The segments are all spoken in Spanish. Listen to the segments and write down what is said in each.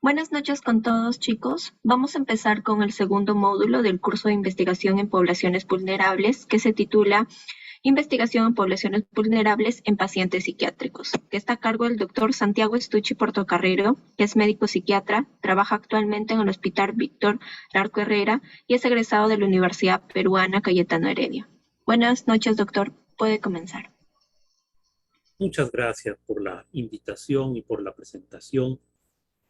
Buenas noches con todos, chicos. Vamos a empezar con el segundo módulo del curso de investigación en poblaciones vulnerables, que se titula Investigación en poblaciones vulnerables en pacientes psiquiátricos, que está a cargo del doctor Santiago Estucci Portocarrero, que es médico psiquiatra, trabaja actualmente en el Hospital Víctor Larco Herrera y es egresado de la Universidad Peruana Cayetano Heredia. Buenas noches, doctor. Puede comenzar. Muchas gracias por la invitación y por la presentación.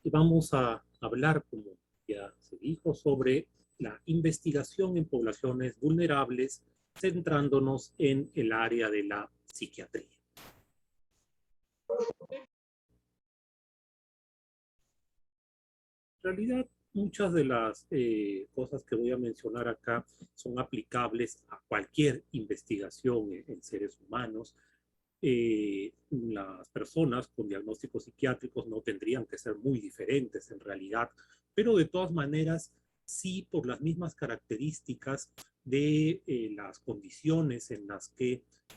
Y vamos a hablar, como ya se dijo, sobre la investigación en poblaciones vulnerables, centrándonos en el área de la psiquiatría. En realidad, muchas de las cosas que voy a mencionar acá son aplicables a cualquier investigación en seres humanos. Las personas con diagnósticos psiquiátricos no tendrían que ser muy diferentes en realidad, pero de todas maneras, sí por las mismas características de las condiciones en las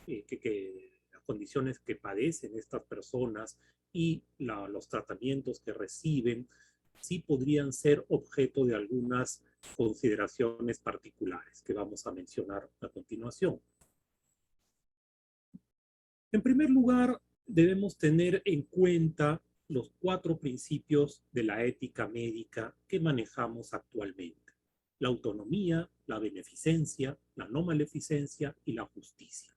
las condiciones que padecen estas personas y los tratamientos que reciben, sí podrían ser objeto de algunas consideraciones particulares que vamos a mencionar a continuación. En primer lugar, debemos tener en cuenta los 4 principios de la ética médica que manejamos actualmente: la autonomía, la beneficencia, la no maleficencia y la justicia.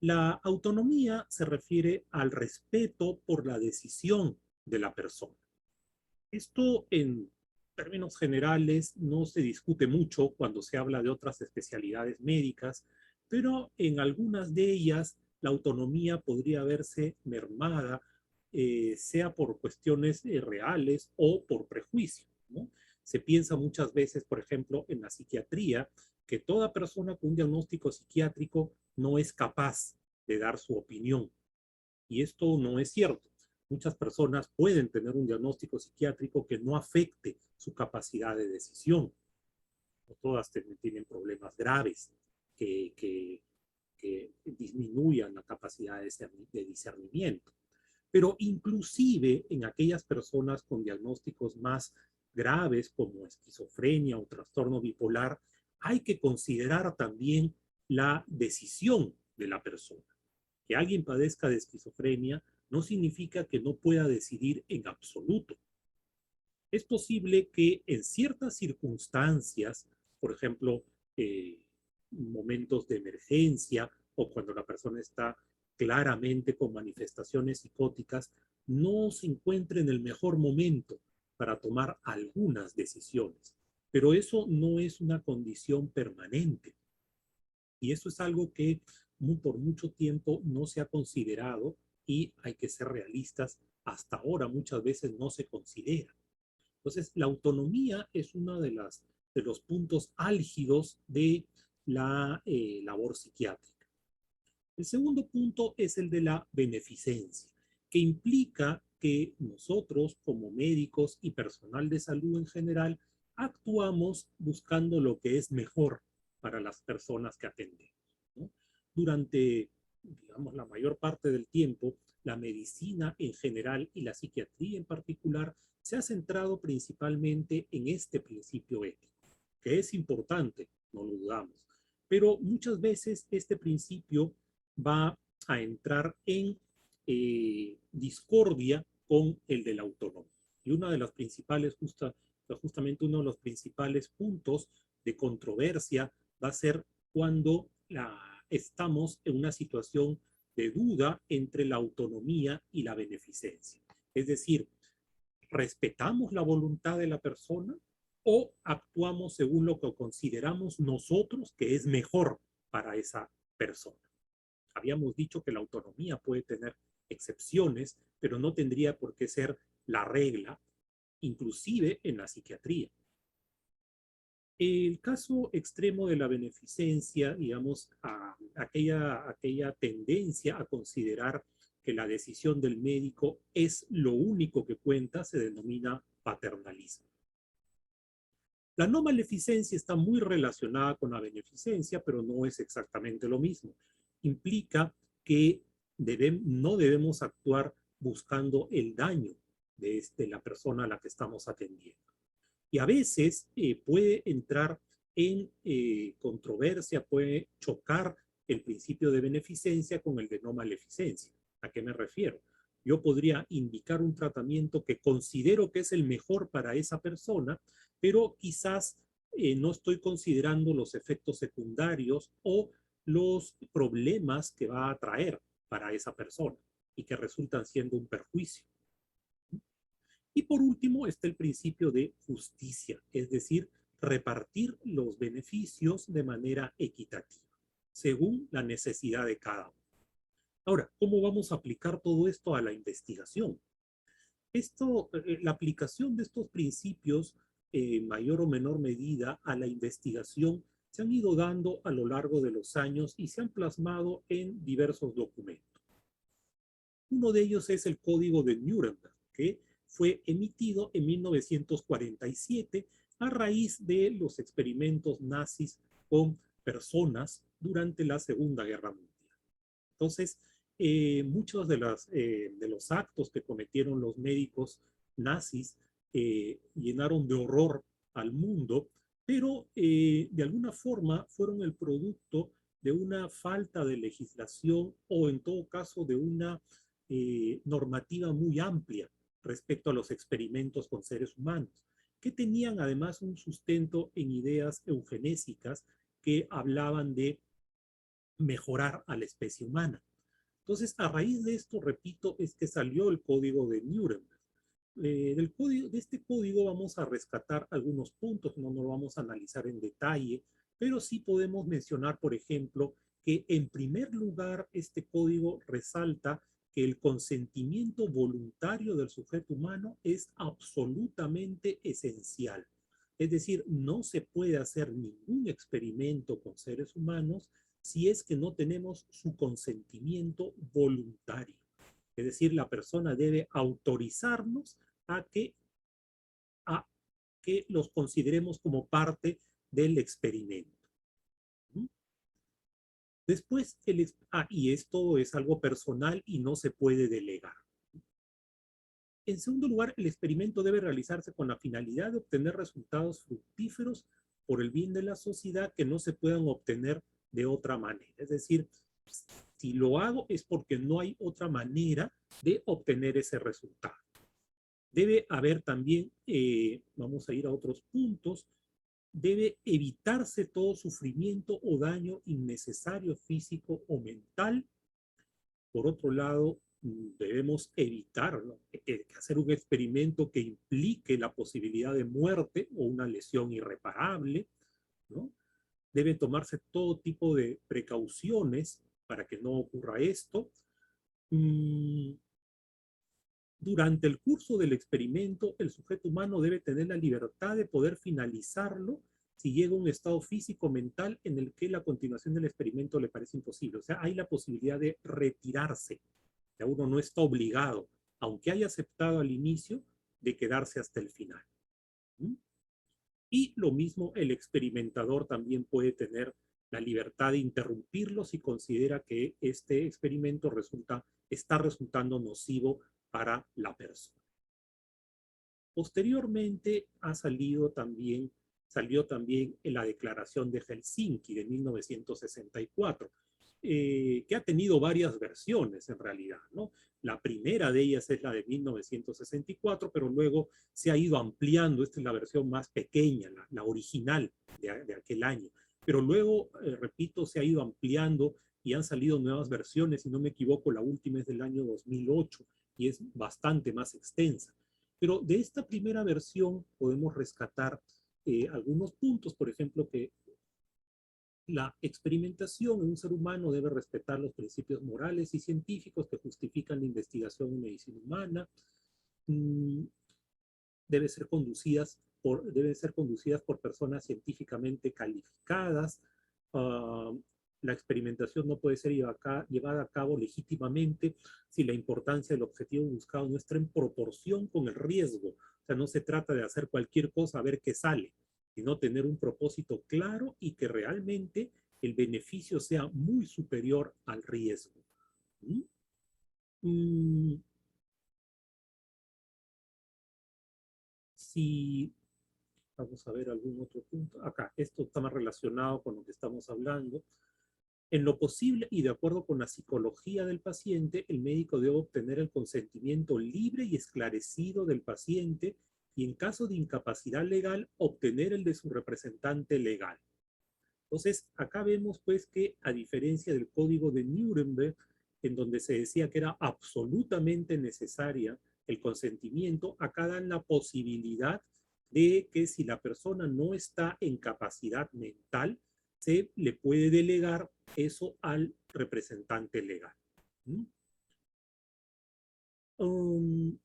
La autonomía se refiere al respeto por la decisión de la persona. Esto, en términos generales, no se discute mucho cuando se habla de otras especialidades médicas, pero en algunas de ellas la autonomía podría verse mermada, sea por cuestiones reales o por prejuicio, ¿no? Se piensa muchas veces, por ejemplo, en la psiquiatría, que toda persona con un diagnóstico psiquiátrico no es capaz de dar su opinión. Y esto no es cierto. Muchas personas pueden tener un diagnóstico psiquiátrico que no afecte su capacidad de decisión. No todas tienen problemas graves que disminuyan la capacidad de discernimiento. Pero inclusive en aquellas personas con diagnósticos más graves como esquizofrenia o trastorno bipolar, hay que considerar también la decisión de la persona. Que alguien padezca de esquizofrenia no significa que no pueda decidir en absoluto. Es posible que en ciertas circunstancias, por ejemplo, momentos de emergencia o cuando la persona está claramente con manifestaciones psicóticas, no se encuentre en el mejor momento para tomar algunas decisiones. Pero eso no es una condición permanente. Y eso es algo que por mucho tiempo no se ha considerado y hay que ser realistas, hasta ahora muchas veces no se considera. Entonces, la autonomía es uno de los puntos álgidos de la labor psiquiátrica. El segundo punto es el de la beneficencia, que implica que nosotros como médicos y personal de salud en general actuamos buscando lo que es mejor para las personas que atendemos, ¿no? Durante, digamos, la mayor parte del tiempo, la medicina en general y la psiquiatría en particular se ha centrado principalmente en este principio ético, que es importante, no lo dudamos, pero muchas veces este principio va a entrar en discordia con el de la autonomía. Y una de las principales, justamente uno de los principales puntos de controversia va a ser cuando estamos en una situación de duda entre la autonomía y la beneficencia. Es decir, ¿respetamos la voluntad de la persona o actuamos según lo que consideramos nosotros que es mejor para esa persona? Habíamos dicho que la autonomía puede tener excepciones, pero no tendría por qué ser la regla, inclusive en la psiquiatría. El caso extremo de la beneficencia, digamos, aquella tendencia a considerar que la decisión del médico es lo único que cuenta, se denomina paternalismo. La no maleficencia está muy relacionada con la beneficencia, pero no es exactamente lo mismo. Implica que no debemos actuar buscando el daño de la persona a la que estamos atendiendo. Y a veces puede entrar en controversia, puede chocar el principio de beneficencia con el de no maleficencia. ¿A qué me refiero? Yo podría indicar un tratamiento que considero que es el mejor para esa persona, pero quizás no estoy considerando los efectos secundarios o los problemas que va a traer para esa persona y que resultan siendo un perjuicio. Y por último está el principio de justicia, es decir, repartir los beneficios de manera equitativa, según la necesidad de cada uno. Ahora, ¿cómo vamos a aplicar todo esto a la investigación? La aplicación de estos principios, en mayor o menor medida, a la investigación, se han ido dando a lo largo de los años y se han plasmado en diversos documentos. Uno de ellos es el Código de Nuremberg, que fue emitido en 1947 a raíz de los experimentos nazis con personas durante la Segunda Guerra Mundial. Entonces, muchos de los actos que cometieron los médicos nazis llenaron de horror al mundo, pero de alguna forma fueron el producto de una falta de legislación o en todo caso de una normativa muy amplia respecto a los experimentos con seres humanos, que tenían además un sustento en ideas eugenésicas que hablaban de mejorar a la especie humana. Entonces, a raíz de esto, repito, es que salió el Código de Nuremberg. De este código vamos a rescatar algunos puntos, no lo vamos a analizar en detalle, pero sí podemos mencionar, por ejemplo, que en primer lugar este código resalta que el consentimiento voluntario del sujeto humano es absolutamente esencial. Es decir, no se puede hacer ningún experimento con seres humanos si es que no tenemos su consentimiento voluntario. Es decir, la persona debe autorizarnos a que los consideremos como parte del experimento. Después, y esto es algo personal y no se puede delegar. En segundo lugar, el experimento debe realizarse con la finalidad de obtener resultados fructíferos por el bien de la sociedad que no se puedan obtener de otra manera. Es decir, si lo hago es porque no hay otra manera de obtener ese resultado. Debe haber también, vamos a ir a otros puntos, debe evitarse todo sufrimiento o daño innecesario físico o mental. Por otro lado, debemos evitar, ¿no?, hacer un experimento que implique la posibilidad de muerte o una lesión irreparable, ¿no? Deben tomarse todo tipo de precauciones para que no ocurra esto. Durante el curso del experimento, el sujeto humano debe tener la libertad de poder finalizarlo si llega a un estado físico o mental en el que la continuación del experimento le parece imposible. O sea, hay la posibilidad de retirarse. Ya uno no está obligado, aunque haya aceptado al inicio, de quedarse hasta el final. Y lo mismo, el experimentador también puede tener la libertad de interrumpirlo si considera que este experimento está resultando nocivo para la persona. Posteriormente salió también en la Declaración de Helsinki de 1964, que ha tenido varias versiones en realidad, ¿no? La primera de ellas es la de 1964, pero luego se ha ido ampliando. Esta es la versión más pequeña, la original de aquel año. Pero luego, repito, se ha ido ampliando y han salido nuevas versiones. Si no me equivoco, la última es del año 2008 y es bastante más extensa. Pero de esta primera versión podemos rescatar algunos puntos, por ejemplo, que la experimentación en un ser humano debe respetar los principios morales y científicos que justifican la investigación en medicina humana. Deben ser conducidas por personas científicamente calificadas. La experimentación no puede ser llevada a cabo legítimamente si la importancia del objetivo buscado no está en proporción con el riesgo. O sea, no se trata de hacer cualquier cosa a ver qué sale, sino tener un propósito claro y que realmente el beneficio sea muy superior al riesgo. Si, vamos a ver algún otro punto. Acá, esto está más relacionado con lo que estamos hablando. En lo posible y de acuerdo con la psicología del paciente, el médico debe obtener el consentimiento libre y esclarecido del paciente y en caso de incapacidad legal, obtener el de su representante legal. Entonces, acá vemos pues que a diferencia del código de Nuremberg, en donde se decía que era absolutamente necesaria el consentimiento, acá dan la posibilidad de que si la persona no está en capacidad mental, se le puede delegar eso al representante legal. ¿Mm? Um,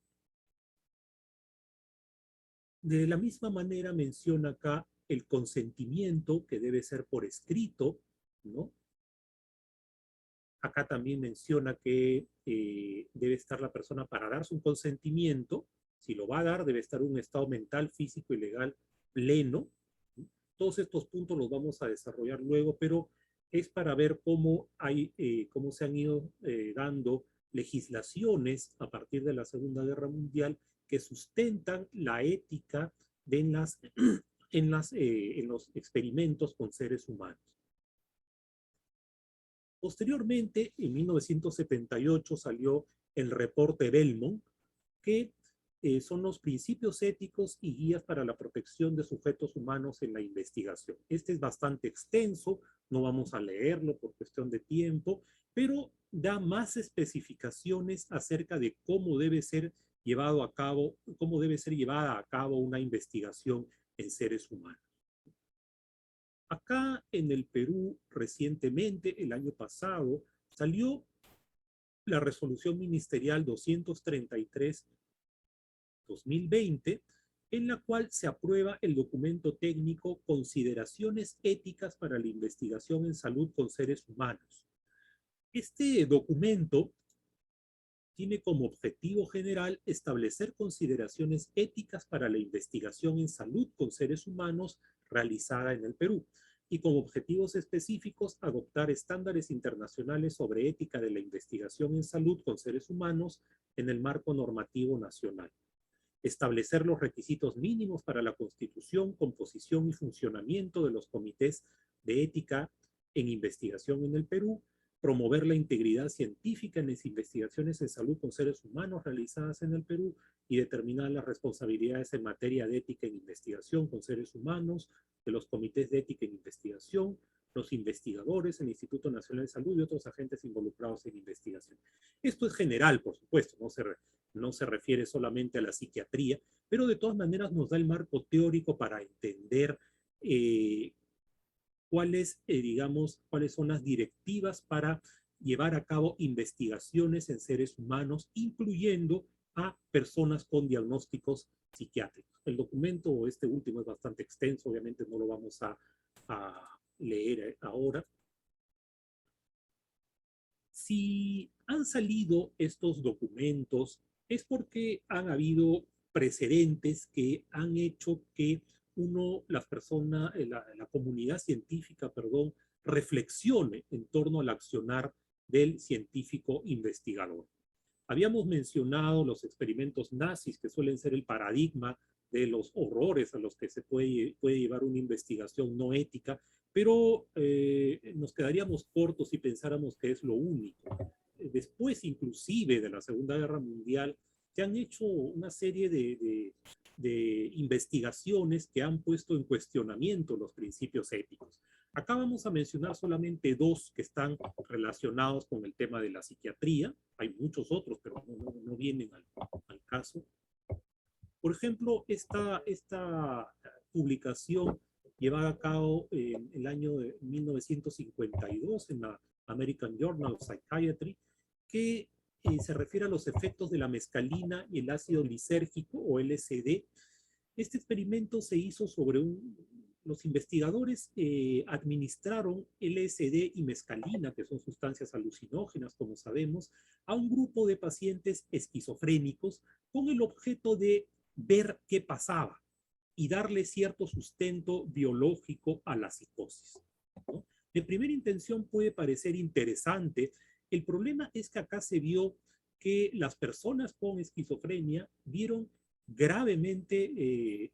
de la misma manera menciona acá el consentimiento que debe ser por escrito, ¿no? Acá también menciona que debe estar la persona para dar su consentimiento. Si lo va a dar, debe estar en un estado mental, físico y legal pleno. Todos estos puntos los vamos a desarrollar luego, pero es para ver cómo se han ido dando legislaciones a partir de la Segunda Guerra Mundial que sustentan la ética en los experimentos con seres humanos. Posteriormente, en 1978 salió el reporte Belmont, que son los principios éticos y guías para la protección de sujetos humanos en la investigación. Este es bastante extenso, no vamos a leerlo por cuestión de tiempo, pero da más especificaciones acerca de cómo debe ser cómo debe ser llevada a cabo una investigación en seres humanos. Acá en el Perú, recientemente, el año pasado, salió la resolución ministerial 233-2020, en la cual se aprueba el documento técnico Consideraciones éticas para la investigación en salud con seres humanos. Este documento tiene como objetivo general establecer consideraciones éticas para la investigación en salud con seres humanos realizada en el Perú y con objetivos específicos adoptar estándares internacionales sobre ética de la investigación en salud con seres humanos en el marco normativo nacional. Establecer los requisitos mínimos para la constitución, composición y funcionamiento de los comités de ética en investigación en el Perú, promover la integridad científica en las investigaciones en salud con seres humanos realizadas en el Perú y determinar las responsabilidades en materia de ética en investigación con seres humanos, de los comités de ética en investigación, los investigadores, el Instituto Nacional de Salud y otros agentes involucrados en investigación. Esto es general, por supuesto, no se refiere solamente a la psiquiatría, pero de todas maneras nos da el marco teórico para entender cuáles son las directivas para llevar a cabo investigaciones en seres humanos, incluyendo a personas con diagnósticos psiquiátricos. El documento, este último, es bastante extenso, obviamente no lo vamos a leer ahora. Si han salido estos documentos es porque han habido precedentes que han hecho que la comunidad científica, perdón, reflexione en torno al accionar del científico investigador. Habíamos mencionado los experimentos nazis, que suelen ser el paradigma de los horrores a los que se puede llevar una investigación no ética, pero nos quedaríamos cortos si pensáramos que es lo único. Después, inclusive, de la Segunda Guerra Mundial, se han hecho una serie de investigaciones que han puesto en cuestionamiento los principios éticos. Acá vamos a mencionar solamente dos que están relacionados con el tema de la psiquiatría. Hay muchos otros, pero no vienen al caso. Por ejemplo, esta publicación llevada a cabo en el año de 1952 en la American Journal of Psychiatry, que se refiere a los efectos de la mescalina y el ácido lisérgico o LSD. Este experimento se hizo sobre los investigadores administraron LSD y mescalina, que son sustancias alucinógenas, como sabemos, a un grupo de pacientes esquizofrénicos con el objeto de ver qué pasaba y darle cierto sustento biológico a la psicosis, ¿no? De primera intención puede parecer interesante. El problema es que acá se vio que las personas con esquizofrenia vieron gravemente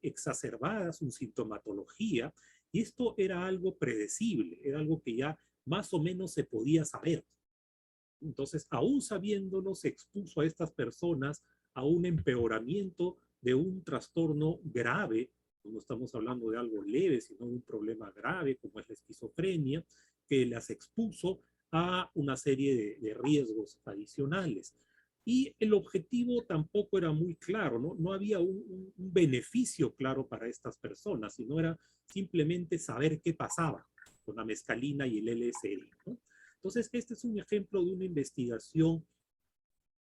exacerbada su sintomatología, y esto era algo predecible, era algo que ya más o menos se podía saber. Entonces, aún sabiéndolo, se expuso a estas personas a un empeoramiento de un trastorno grave. No estamos hablando de algo leve, sino de un problema grave como es la esquizofrenia, que las expuso a una serie de riesgos adicionales. Y el objetivo tampoco era muy claro, ¿no? No había un beneficio claro para estas personas, sino era simplemente saber qué pasaba con la mescalina y el LSD, ¿no? Entonces, este es un ejemplo de una investigación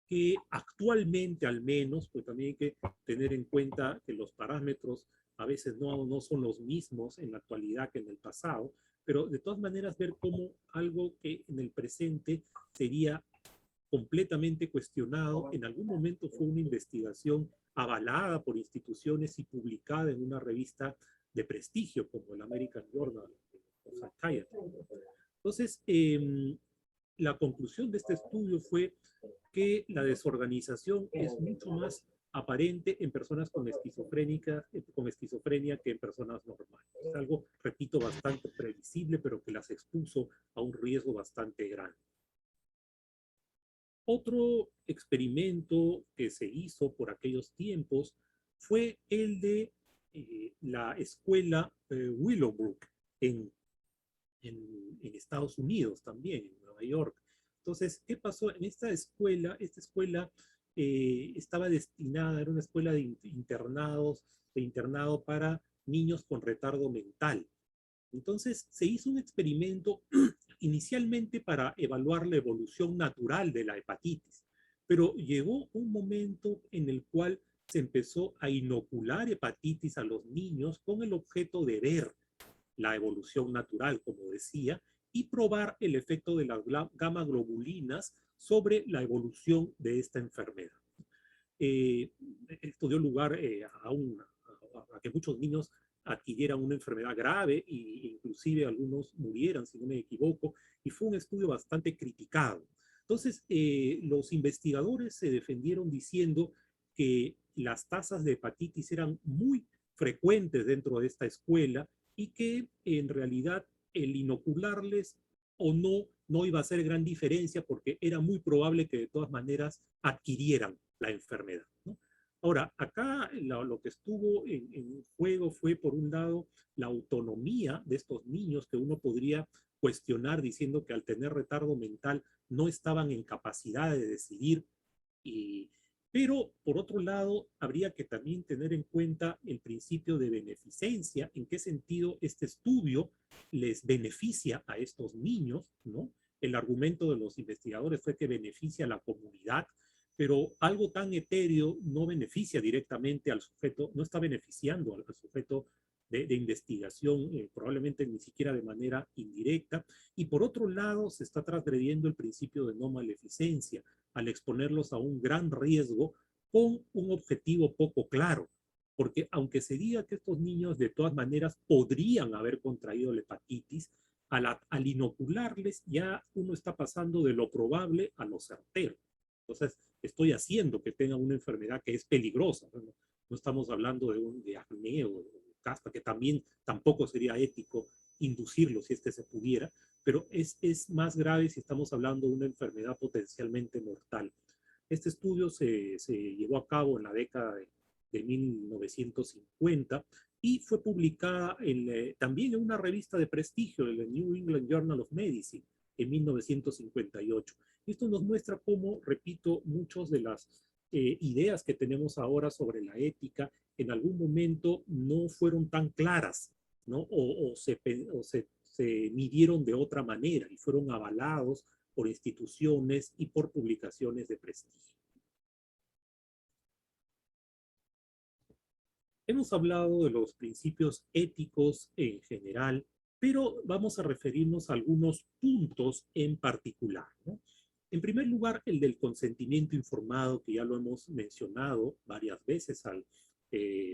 que actualmente al menos, pues también hay que tener en cuenta que los parámetros a veces no son los mismos en la actualidad que en el pasado, pero de todas maneras ver cómo algo que en el presente sería completamente cuestionado, en algún momento fue una investigación avalada por instituciones y publicada en una revista de prestigio como el American Journal of Psychiatry. Entonces, la conclusión de este estudio fue que la desorganización es mucho más aparente en personas con esquizofrenia que en personas normales. Es algo, repito, bastante previsible, pero que las expuso a un riesgo bastante grande. Otro experimento que se hizo por aquellos tiempos fue el de la escuela Willowbrook en Estados Unidos también, en Nueva York. Entonces, ¿qué pasó? En esta escuela estaba destinada, era una escuela de internado para niños con retardo mental. Entonces, se hizo un experimento inicialmente para evaluar la evolución natural de la hepatitis, pero llegó un momento en el cual se empezó a inocular hepatitis a los niños con el objeto de ver la evolución natural, como decía, y probar el efecto de las gamma globulinas sobre la evolución de esta enfermedad. Esto dio lugar a que muchos niños adquirieran una enfermedad grave e inclusive algunos murieran, si no me equivoco, y fue un estudio bastante criticado. Entonces, los investigadores se defendieron diciendo que las tasas de hepatitis eran muy frecuentes dentro de esta escuela y que en realidad el inocularles o no iba a hacer gran diferencia porque era muy probable que de todas maneras adquirieran la enfermedad, ¿no? Ahora, acá lo que estuvo en juego fue, por un lado, la autonomía de estos niños que uno podría cuestionar diciendo que al tener retardo mental no estaban en capacidad de decidir y, pero, por otro lado, habría que también tener en cuenta el principio de beneficencia, en qué sentido este estudio les beneficia a estos niños, ¿no? El argumento de los investigadores fue que beneficia a la comunidad, pero algo tan etéreo no beneficia directamente al sujeto, no está beneficiando al sujeto de investigación, probablemente ni siquiera de manera indirecta. Y por otro lado, se está transgrediendo el principio de no maleficencia al exponerlos a un gran riesgo con un objetivo poco claro. Porque aunque se diga que estos niños de todas maneras podrían haber contraído la hepatitis, al inocularles ya uno está pasando de lo probable a lo certero. Entonces, estoy haciendo que tengan una enfermedad que es peligrosa. No estamos hablando de acné o de caspa, que también tampoco sería ético inducirlo si se pudiera, pero es más grave si estamos hablando de una enfermedad potencialmente mortal. Este estudio se llevó a cabo en la década de 1950 y fue publicada también en una revista de prestigio, el New England Journal of Medicine, en 1958. Esto nos muestra cómo, repito, muchas de las ideas que tenemos ahora sobre la ética en algún momento no fueron tan claras, ¿no? Se midieron de otra manera y fueron avalados por instituciones y por publicaciones de prestigio. Hemos hablado de los principios éticos en general, pero vamos a referirnos a algunos puntos en particular, ¿no? En primer lugar, el del consentimiento informado, que ya lo hemos mencionado varias veces al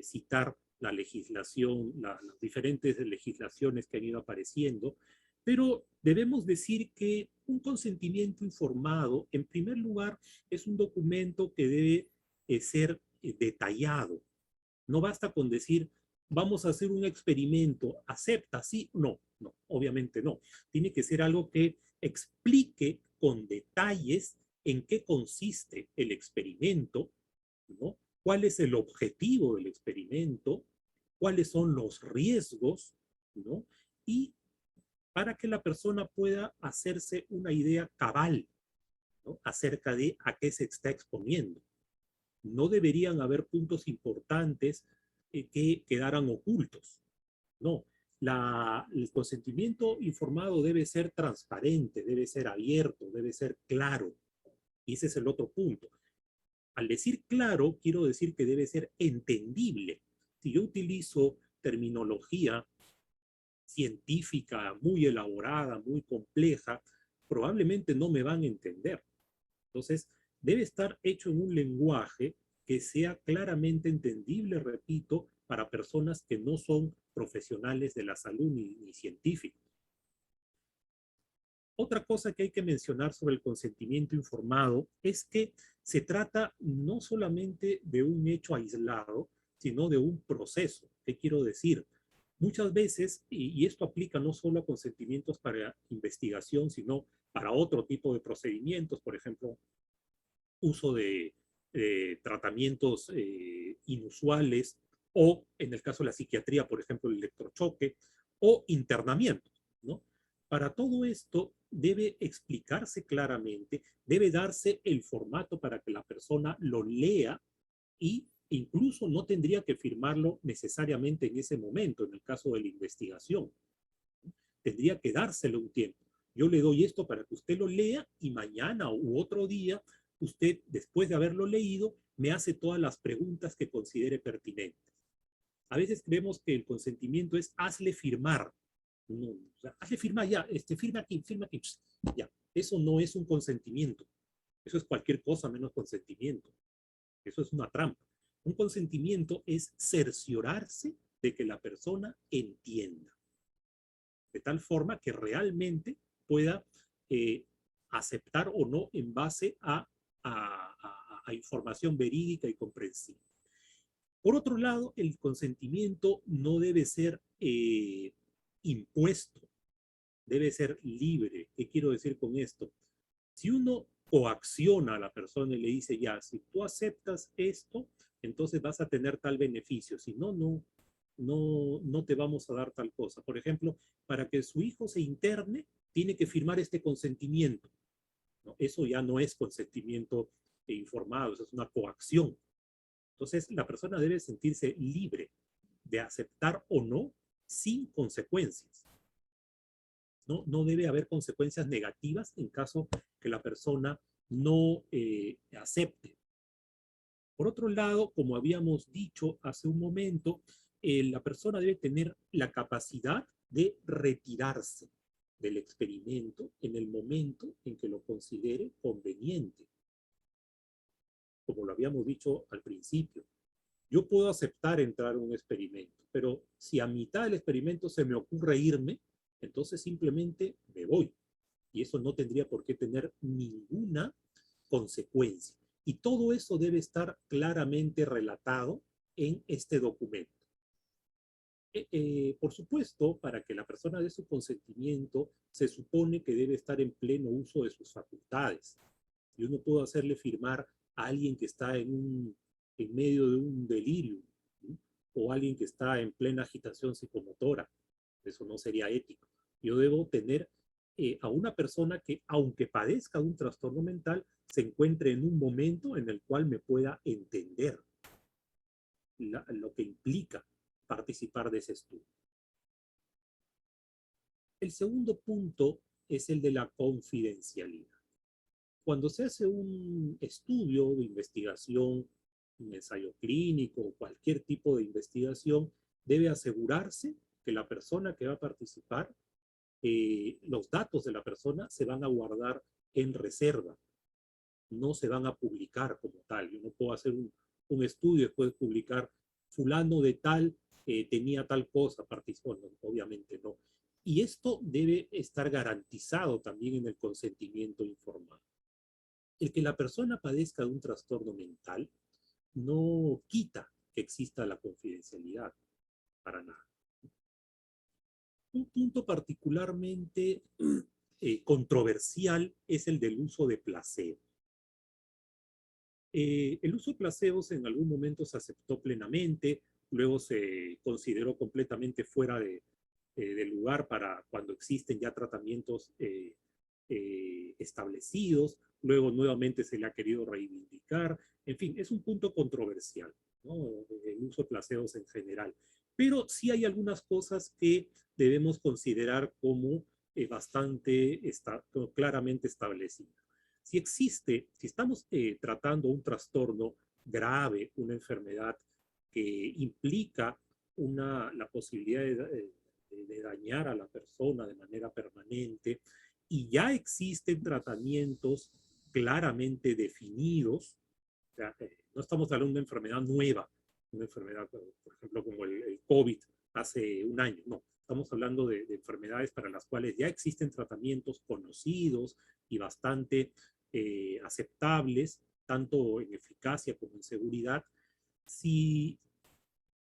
citar la legislación, las diferentes legislaciones que han ido apareciendo, pero debemos decir que un consentimiento informado, en primer lugar, es un documento que debe ser detallado. No basta con decir, vamos a hacer un experimento, ¿acepta? ¿Sí? No, no, obviamente no. Tiene que ser algo que explique con detalles en qué consiste el experimento, ¿no? ¿Cuál es el objetivo del experimento? ¿Cuáles son los riesgos? ¿No? Y para que la persona pueda hacerse una idea cabal, ¿no? Acerca de a qué se está exponiendo. No deberían haber puntos importantes que quedaran ocultos. No, el consentimiento informado debe ser transparente, debe ser abierto, debe ser claro. Y ese es el otro punto. Al decir claro, quiero decir que debe ser entendible. Si yo utilizo terminología científica muy elaborada, muy compleja, probablemente no me van a entender. Entonces, debe estar hecho en un lenguaje que sea claramente entendible, repito, para personas que no son profesionales de la salud ni científicos. Otra cosa que hay que mencionar sobre el consentimiento informado es que se trata no solamente de un hecho aislado, sino de un proceso. ¿Qué quiero decir? Muchas veces, y esto aplica no solo a consentimientos para investigación, sino para otro tipo de procedimientos, por ejemplo, uso de tratamientos inusuales o, en el caso de la psiquiatría, por ejemplo, el electrochoque o internamiento, ¿no? Para todo esto debe explicarse claramente, debe darse el formato para que la persona lo lea y incluso no tendría que firmarlo necesariamente en ese momento, en el caso de la investigación. Tendría que dárselo un tiempo. Yo le doy esto para que usted lo lea y mañana u otro día, usted, después de haberlo leído, me hace todas las preguntas que considere pertinentes. A veces creemos que el consentimiento es hazle firmar. No, o sea, hazle firmar ya, firma aquí, ya. Eso no es un consentimiento. Eso es cualquier cosa menos consentimiento. Eso es una trampa. Un consentimiento es cerciorarse de que la persona entienda, de tal forma que realmente pueda eh, aceptar o no en base a información verídica y comprensible. Por otro lado, el consentimiento no debe ser impuesto, debe ser libre. ¿Qué quiero decir con esto? Si uno coacciona a la persona y le dice, ya, si tú aceptas esto, entonces vas a tener tal beneficio. Si no, no te vamos a dar tal cosa. Por ejemplo, para que su hijo se interne, tiene que firmar este consentimiento, ¿no? Eso ya no es consentimiento informado, eso es una coacción. Entonces, la persona debe sentirse libre de aceptar o no sin consecuencias. No debe haber consecuencias negativas en caso que la persona no acepte. Por otro lado, como habíamos dicho hace un momento, la persona debe tener la capacidad de retirarse del experimento en el momento en que lo considere conveniente. Como lo habíamos dicho al principio, yo puedo aceptar entrar en un experimento, pero si a mitad del experimento se me ocurre irme, entonces simplemente me voy. Y eso no tendría por qué tener ninguna consecuencia. Y todo eso debe estar claramente relatado en este documento. Por supuesto, para que la persona dé su consentimiento, se supone que debe estar en pleno uso de sus facultades. Yo no puedo hacerle firmar a alguien que está en medio de un delirio, ¿sí? O alguien que está en plena agitación psicomotora. Eso no sería ético. Yo debo tener a una persona que, aunque padezca de un trastorno mental, se encuentre en un momento en el cual me pueda entender lo que implica participar de ese estudio. El segundo punto es el de la confidencialidad. Cuando se hace un estudio de investigación, un ensayo clínico o cualquier tipo de investigación, debe asegurarse que la persona que va a participar, los datos de la persona se van a guardar en reserva, no se van a publicar como tal. Yo no puedo hacer un estudio y después publicar fulano de tal tenía tal cosa, participó, no, obviamente no. Y esto debe estar garantizado también en el consentimiento informado. El que la persona padezca de un trastorno mental no quita que exista la confidencialidad, para nada. Un punto particularmente controversial es el del uso de placebo. El uso de placebos en algún momento se aceptó plenamente, luego se consideró completamente fuera de lugar para cuando existen ya tratamientos establecidos, luego nuevamente se le ha querido reivindicar, en fin, es un punto controversial, ¿no? El uso de placebos en general. Pero sí hay algunas cosas que debemos considerar como claramente establecidas. Si estamos tratando un trastorno grave, una enfermedad que implica la posibilidad de dañar a la persona de manera permanente y ya existen tratamientos claramente definidos, o sea, no estamos hablando de una enfermedad nueva, una enfermedad, por ejemplo, como el COVID hace un año, no. Estamos hablando de enfermedades para las cuales ya existen tratamientos conocidos y bastante aceptables, tanto en eficacia como en seguridad. Si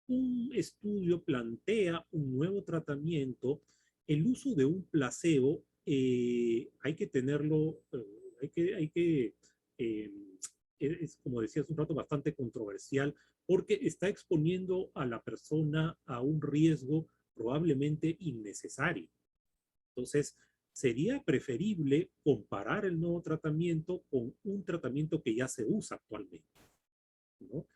un estudio plantea un nuevo tratamiento, el uso de un placebo hay que tenerlo, eh, es como decía hace un rato, bastante controversial porque está exponiendo a la persona a un riesgo probablemente innecesario. Entonces, sería preferible comparar el nuevo tratamiento con un tratamiento que ya se usa actualmente, ¿no?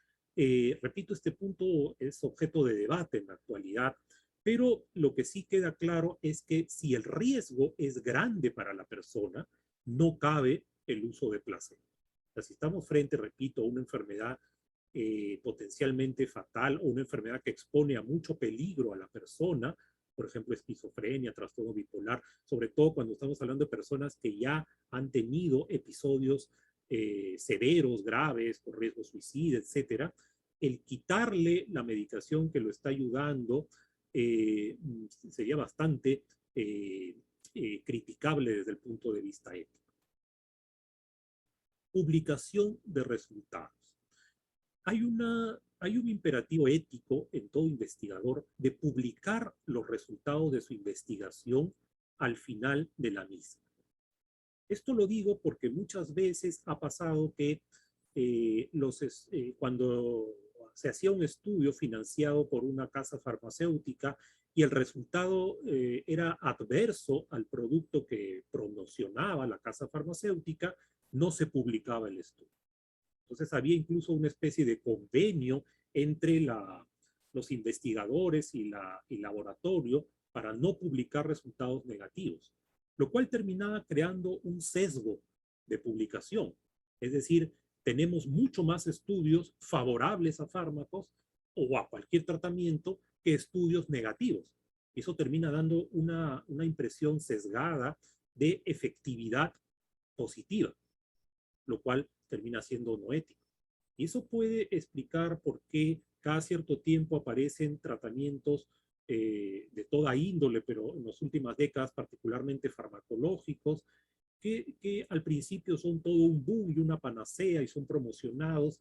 Repito, este punto es objeto de debate en la actualidad, pero lo que sí queda claro es que si el riesgo es grande para la persona, no cabe el uso de placebo. O sea, si estamos frente, repito, a una enfermedad potencialmente fatal o una enfermedad que expone a mucho peligro a la persona, por ejemplo, esquizofrenia, trastorno bipolar, sobre todo cuando estamos hablando de personas que ya han tenido episodios severos, graves, con riesgo suicida, etcétera, el quitarle la medicación que lo está ayudando sería bastante criticable desde el punto de vista ético. Publicación de resultados. Hay un imperativo ético en todo investigador de publicar los resultados de su investigación al final de la misma. Esto lo digo porque muchas veces ha pasado que cuando se hacía un estudio financiado por una casa farmacéutica y el resultado era adverso al producto que promocionaba la casa farmacéutica, no se publicaba el estudio. Entonces había incluso una especie de convenio entre los investigadores y el laboratorio para no publicar resultados negativos, lo cual terminaba creando un sesgo de publicación. Es decir, tenemos mucho más estudios favorables a fármacos o a cualquier tratamiento que estudios negativos. Y eso termina dando una impresión sesgada de efectividad positiva, lo cual termina siendo no ético. Y eso puede explicar por qué cada cierto tiempo aparecen tratamientos de toda índole, pero en las últimas décadas particularmente farmacológicos, que al principio son todo un boom y una panacea y son promocionados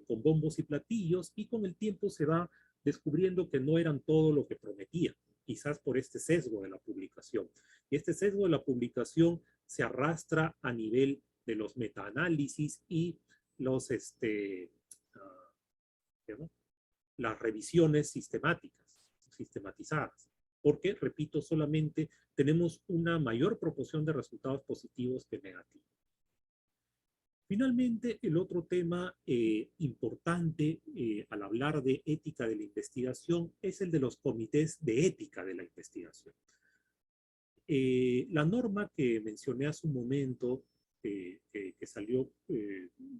con bombos y platillos, y con el tiempo se va descubriendo que no eran todo lo que prometían, quizás por este sesgo de la publicación. Y este sesgo de la publicación se arrastra a nivel de los metaanálisis y los, uh, las revisiones sistematizadas. Porque, repito, solamente tenemos una mayor proporción de resultados positivos que negativos. Finalmente, el otro tema importante al hablar de ética de la investigación es el de los comités de ética de la investigación. La norma que mencioné hace un momento, que salió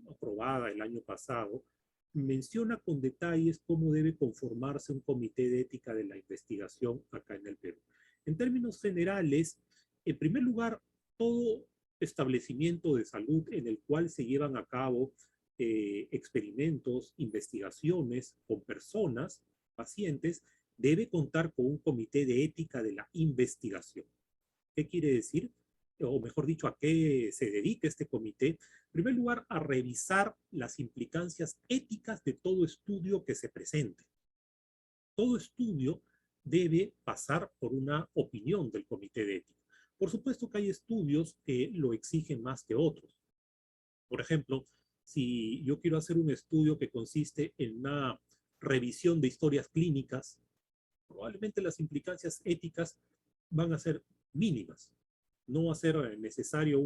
aprobada el año pasado, menciona con detalles cómo debe conformarse un comité de ética de la investigación acá en el Perú. En términos generales, en primer lugar, todo establecimiento de salud en el cual se llevan a cabo experimentos, investigaciones con personas, pacientes, debe contar con un comité de ética de la investigación. ¿Qué quiere decir? o mejor dicho, a qué se dedica este comité. En primer lugar, a revisar las implicancias éticas de todo estudio que se presente. Todo estudio debe pasar por una opinión del comité de ética. Por supuesto que hay estudios que lo exigen más que otros. Por ejemplo, si yo quiero hacer un estudio que consiste en una revisión de historias clínicas, probablemente las implicancias éticas van a ser mínimas. No va a ser necesario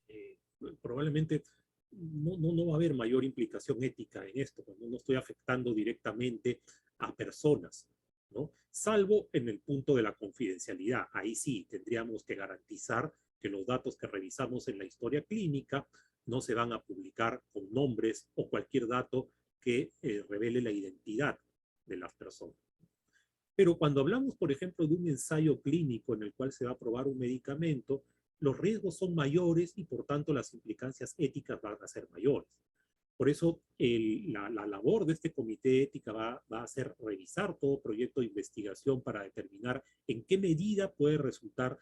eh, probablemente no va a haber mayor implicación ética en esto, cuando no estoy afectando directamente a personas, ¿no? Salvo en el punto de la confidencialidad. Ahí sí tendríamos que garantizar que los datos que revisamos en la historia clínica no se van a publicar con nombres o cualquier dato que revele la identidad de las personas. Pero cuando hablamos, por ejemplo, de un ensayo clínico en el cual se va a probar un medicamento, los riesgos son mayores y por tanto las implicancias éticas van a ser mayores. Por eso la labor de este comité de ética va a ser revisar todo proyecto de investigación para determinar en qué medida puede resultar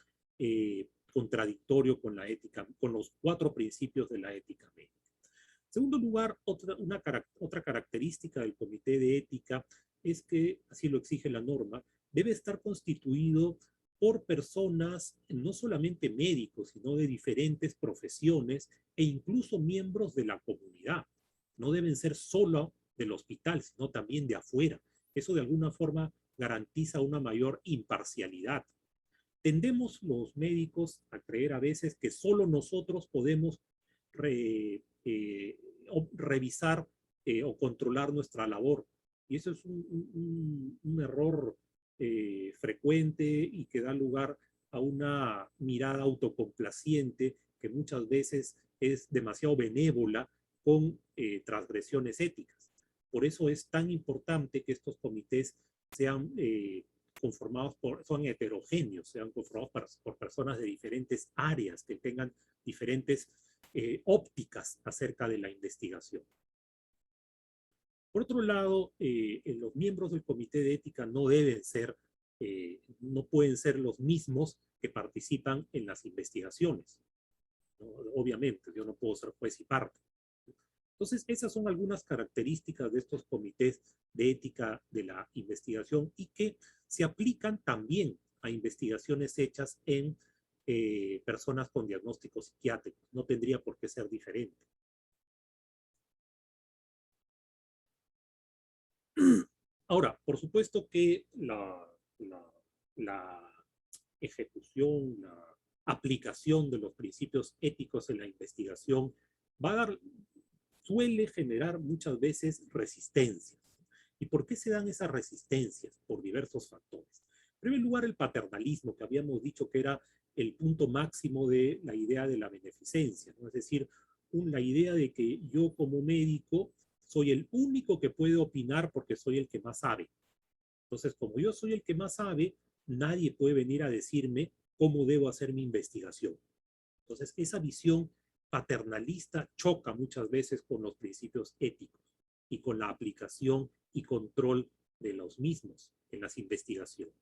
contradictorio con la ética, con los 4 principios de la ética médica. En segundo lugar, otra característica del comité de ética es que, así lo exige la norma, debe estar constituido por personas, no solamente médicos, sino de diferentes profesiones e incluso miembros de la comunidad. No deben ser solo del hospital, sino también de afuera. Eso de alguna forma garantiza una mayor imparcialidad. Tendemos los médicos a creer a veces que solo nosotros podemos revisar o controlar nuestra labor. Y eso es un error frecuente y que da lugar a una mirada autocomplaciente que muchas veces es demasiado benévola con transgresiones éticas. Por eso es tan importante que estos comités sean son heterogéneos, sean conformados por personas de diferentes áreas, que tengan diferentes ópticas acerca de la investigación. Por otro lado, los miembros del comité de ética no deben ser, no pueden ser los mismos que participan en las investigaciones, ¿no? Obviamente, yo no puedo ser juez y parte. Entonces, esas son algunas características de estos comités de ética de la investigación y que se aplican también a investigaciones hechas en personas con diagnósticos psiquiátricos. No tendría por qué ser diferente. Ahora, por supuesto que la ejecución, la aplicación de los principios éticos en la investigación va a dar, suele generar muchas veces resistencias. ¿Y por qué se dan esas resistencias? Por diversos factores. En primer lugar, el paternalismo, que habíamos dicho que era el punto máximo de la idea de la beneficencia, ¿no? Es decir, la idea de que yo como médico soy el único que puede opinar porque soy el que más sabe. Entonces, como yo soy el que más sabe, nadie puede venir a decirme cómo debo hacer mi investigación. Entonces, esa visión paternalista choca muchas veces con los principios éticos y con la aplicación y control de los mismos en las investigaciones.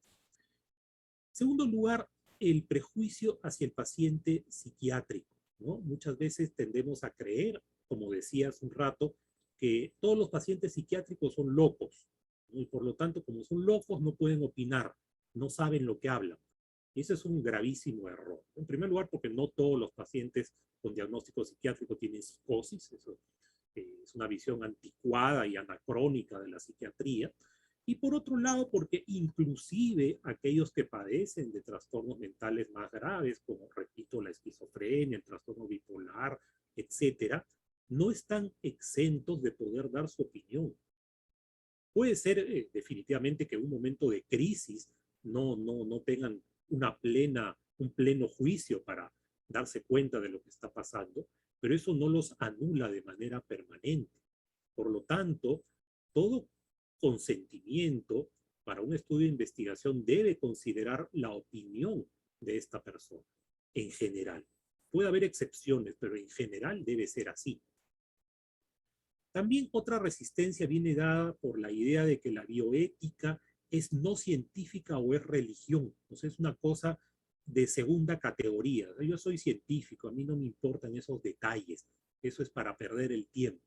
En segundo lugar, el prejuicio hacia el paciente psiquiátrico, ¿no? Muchas veces tendemos a creer, como decía hace un rato, que todos los pacientes psiquiátricos son locos, ¿no? Y por lo tanto, como son locos, no pueden opinar, no saben lo que hablan. Y ese es un gravísimo error. En primer lugar, porque no todos los pacientes con diagnóstico psiquiátrico tienen psicosis. Eso es una visión anticuada y anacrónica de la psiquiatría. Y por otro lado, porque inclusive aquellos que padecen de trastornos mentales más graves, como, repito, la esquizofrenia, el trastorno bipolar, etcétera, no están exentos de poder dar su opinión. Puede ser definitivamente que en un momento de crisis no tengan un pleno juicio para darse cuenta de lo que está pasando, pero eso no los anula de manera permanente. Por lo tanto, todo consentimiento para un estudio de investigación debe considerar la opinión de esta persona, en general. Puede haber excepciones, pero en general debe ser así. También otra resistencia viene dada por la idea de que la bioética es no científica o es religión. Entonces es una cosa de segunda categoría. Yo soy científico, a mí no me importan esos detalles, eso es para perder el tiempo.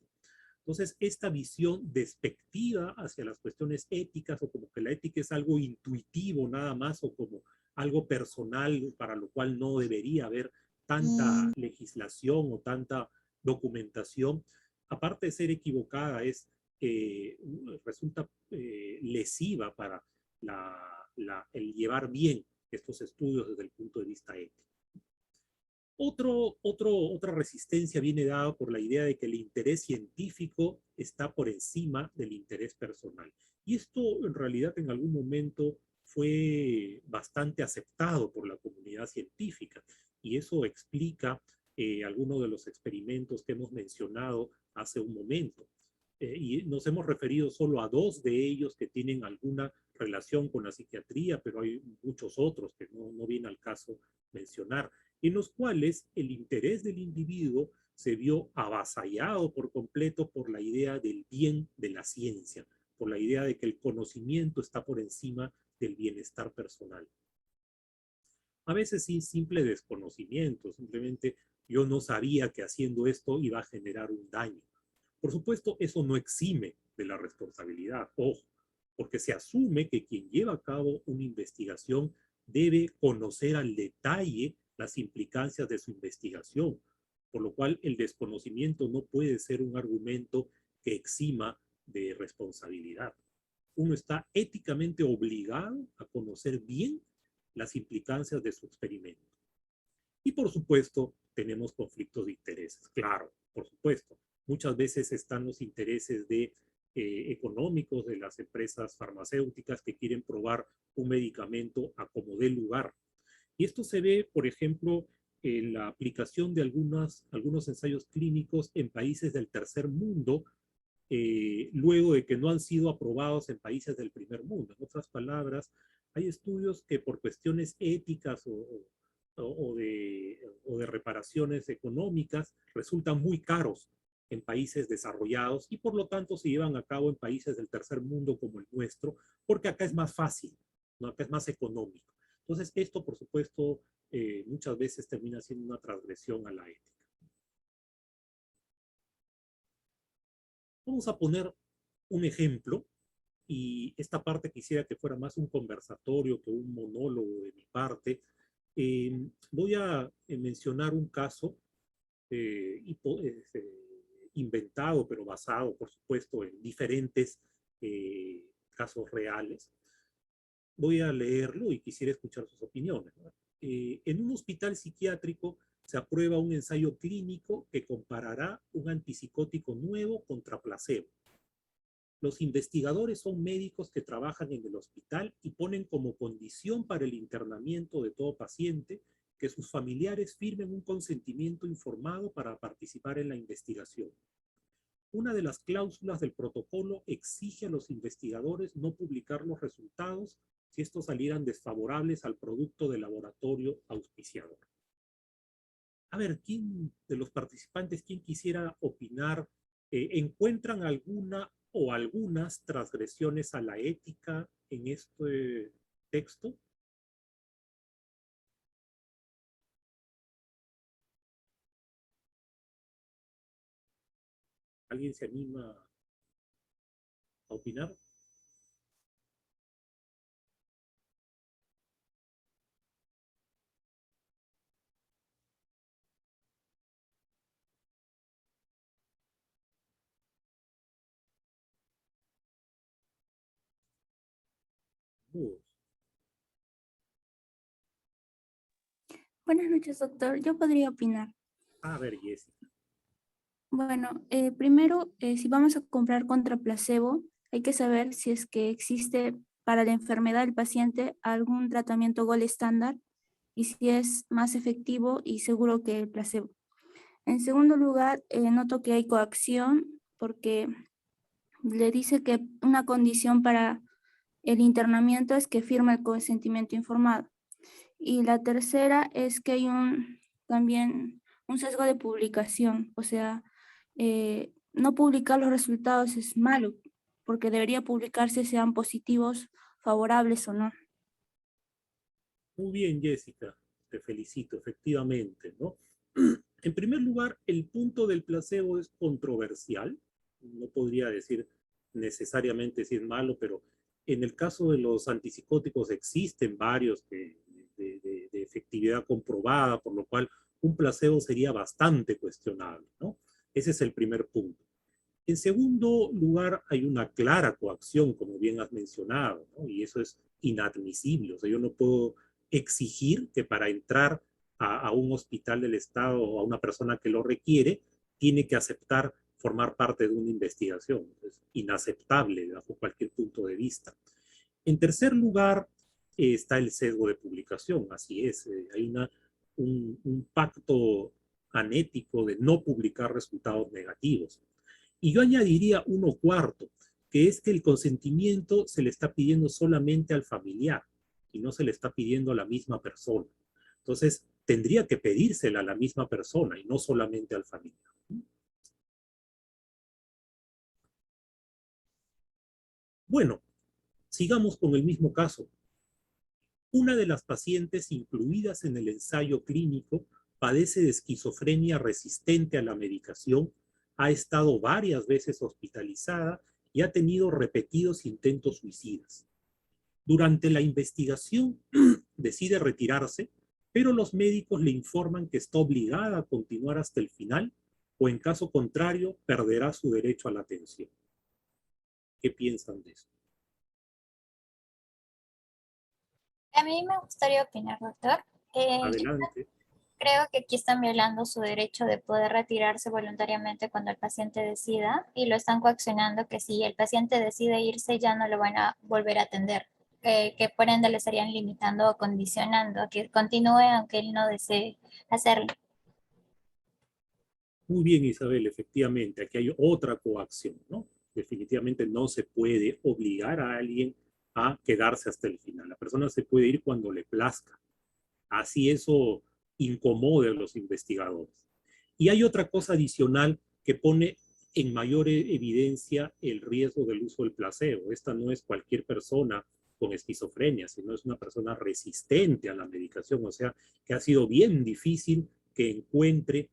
Entonces, esta visión despectiva hacia las cuestiones éticas, o como que la ética es algo intuitivo nada más, o como algo personal para lo cual no debería haber tanta legislación o tanta documentación, aparte de ser equivocada, resulta lesiva para el llevar bien estos estudios desde el punto de vista ético. Otra resistencia viene dada por la idea de que el interés científico está por encima del interés personal. Y esto en realidad en algún momento fue bastante aceptado por la comunidad científica. Y eso explica algunos de los experimentos que hemos mencionado hace un momento. Y nos hemos referido solo a dos de ellos que tienen alguna relación con la psiquiatría, pero hay muchos otros que no viene al caso mencionar, en los cuales el interés del individuo se vio avasallado por completo por la idea del bien de la ciencia, por la idea de que el conocimiento está por encima del bienestar personal. A veces sin simple desconocimiento, simplemente yo no sabía que haciendo esto iba a generar un daño. Por supuesto, eso no exime de la responsabilidad, ojo, porque se asume que quien lleva a cabo una investigación debe conocer al detalle las implicancias de su investigación, por lo cual el desconocimiento no puede ser un argumento que exima de responsabilidad. Uno está éticamente obligado a conocer bien las implicancias de su experimento. Y por supuesto, tenemos conflictos de intereses, claro, por supuesto. Muchas veces están los intereses económicos de las empresas farmacéuticas que quieren probar un medicamento a como dé lugar. Y esto se ve, por ejemplo, en la aplicación de algunos ensayos clínicos en países del tercer mundo, luego de que no han sido aprobados en países del primer mundo. En otras palabras, hay estudios que por cuestiones éticas o de reparaciones económicas resultan muy caros en países desarrollados y por lo tanto se llevan a cabo en países del tercer mundo como el nuestro, porque acá es más fácil, ¿no? Acá es más económico. Entonces, esto, por supuesto, muchas veces termina siendo una transgresión a la ética. Vamos a poner un ejemplo, y esta parte quisiera que fuera más un conversatorio que un monólogo de mi parte. Voy a mencionar un caso inventado, pero basado, por supuesto, en diferentes casos reales. Voy a leerlo y quisiera escuchar sus opiniones, ¿no? En un hospital psiquiátrico se aprueba un ensayo clínico que comparará un antipsicótico nuevo contra placebo. Los investigadores son médicos que trabajan en el hospital y ponen como condición para el internamiento de todo paciente que sus familiares firmen un consentimiento informado para participar en la investigación. Una de las cláusulas del protocolo exige a los investigadores no publicar los resultados si estos salieran desfavorables al producto del laboratorio auspiciador. A ver, ¿quién de los participantes, quién quisiera opinar? ¿Encuentran alguna o algunas transgresiones a la ética en este texto? ¿Alguien se anima a opinar? Buenas noches, doctor. Yo podría opinar. A ver, Jessica. Bueno, primero, si vamos a comprar contra placebo, hay que saber si es que existe para la enfermedad del paciente algún tratamiento gold estándar y si es más efectivo y seguro que el placebo. En segundo lugar, noto que hay coacción porque le dice que una condición para el internamiento es que firma el consentimiento informado. Y la tercera es que hay también un sesgo de publicación, o sea, no publicar los resultados es malo, porque debería publicarse sean positivos, favorables o no. Muy bien, Jessica. te felicito, efectivamente, ¿no? En primer lugar, el punto del placebo es controversial. No podría decir necesariamente si es malo, pero en el caso de los antipsicóticos existen varios de efectividad comprobada, por lo cual un placebo sería bastante cuestionable, ¿no? Ese es el primer punto. En segundo lugar, hay una clara coacción, como bien has mencionado, ¿no? Y eso es inadmisible. O sea, yo no puedo exigir que para entrar a un hospital del Estado o a una persona que lo requiere, tiene que aceptar formar parte de una investigación. Es inaceptable bajo cualquier punto de vista. En tercer lugar, está el sesgo de publicación. Así es, hay un pacto anético de no publicar resultados negativos. Y yo añadiría uno cuarto, que es que el consentimiento se le está pidiendo solamente al familiar y no se le está pidiendo a la misma persona. Entonces, tendría que pedírsela a la misma persona y no solamente al familiar. Bueno, sigamos con el mismo caso. Una de las pacientes incluidas en el ensayo clínico padece de esquizofrenia resistente a la medicación, ha estado varias veces hospitalizada y ha tenido repetidos intentos suicidas. Durante la investigación decide retirarse, pero los médicos le informan que está obligada a continuar hasta el final o en caso contrario perderá su derecho a la atención. ¿Qué piensan de eso? A mí me gustaría opinar, doctor. Yo Adelante. creo que aquí están violando su derecho de poder retirarse voluntariamente cuando el paciente decida y lo están coaccionando que si el paciente decide irse ya no lo van a volver a atender, que por ende le estarían limitando o condicionando a que continúe aunque él no desee hacerlo. Muy bien, Isabel, efectivamente, aquí hay otra coacción, ¿no? Definitivamente no se puede obligar a alguien a quedarse hasta el final. La persona se puede ir cuando le plazca. Así eso incomode a los investigadores. Y hay otra cosa adicional que pone en mayor evidencia el riesgo del uso del placebo. Esta no es cualquier persona con esquizofrenia, sino es una persona resistente a la medicación, o sea, que ha sido bien difícil que encuentre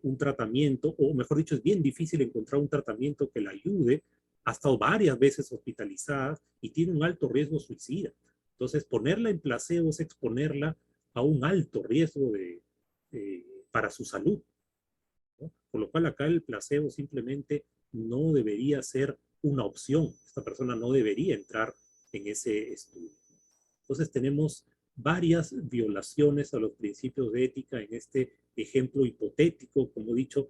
un tratamiento, o mejor dicho, es bien difícil encontrar un tratamiento que la ayude, ha estado varias veces hospitalizada y tiene un alto riesgo suicida. Entonces, ponerla en placebo es exponerla a un alto riesgo para su salud, ¿no? Por lo cual acá el placebo simplemente no debería ser una opción. Esta persona no debería entrar en ese estudio. Entonces tenemos varias violaciones a los principios de ética en este ejemplo hipotético. Como he dicho,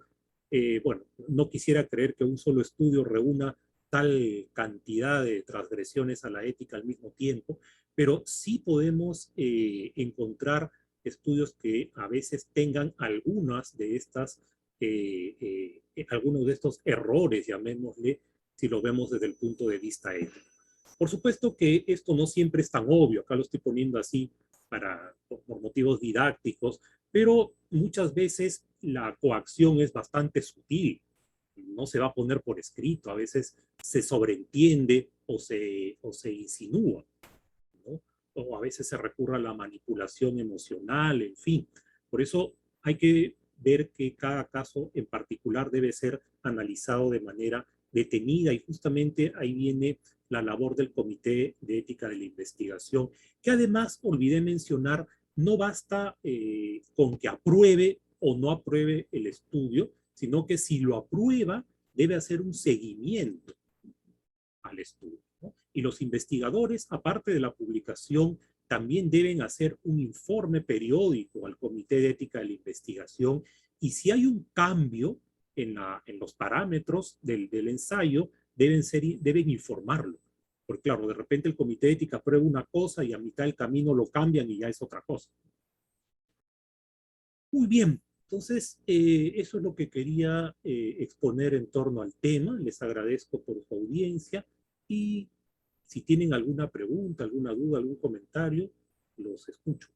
bueno, no quisiera creer que un solo estudio reúna tal cantidad de transgresiones a la ética al mismo tiempo, pero sí podemos encontrar estudios que a veces tengan algunas de estas, algunos de estos errores, llamémosle, si lo vemos desde el punto de vista ético. Por supuesto que esto no siempre es tan obvio, acá lo estoy poniendo así por motivos didácticos, pero muchas veces la coacción es bastante sutil, no se va a poner por escrito, a veces se sobreentiende o se insinúa, ¿no? O a veces se recurre a la manipulación emocional, en fin. Por eso hay que ver que cada caso en particular debe ser analizado de manera detenida y justamente ahí viene la labor del Comité de Ética de la Investigación, que además, olvidé mencionar, no basta con que apruebe o no apruebe el estudio, sino que si lo aprueba, debe hacer un seguimiento al estudio, ¿no? Y los investigadores, aparte de la publicación, también deben hacer un informe periódico al Comité de Ética de la Investigación y si hay un cambio en los parámetros del ensayo, deben informarlo. Porque claro, de repente el Comité de Ética aprueba una cosa y a mitad del camino lo cambian y ya es otra cosa. Muy bien, entonces eso es lo que quería exponer en torno al tema. Les agradezco por su audiencia y si tienen alguna pregunta, alguna duda, algún comentario, los escucho.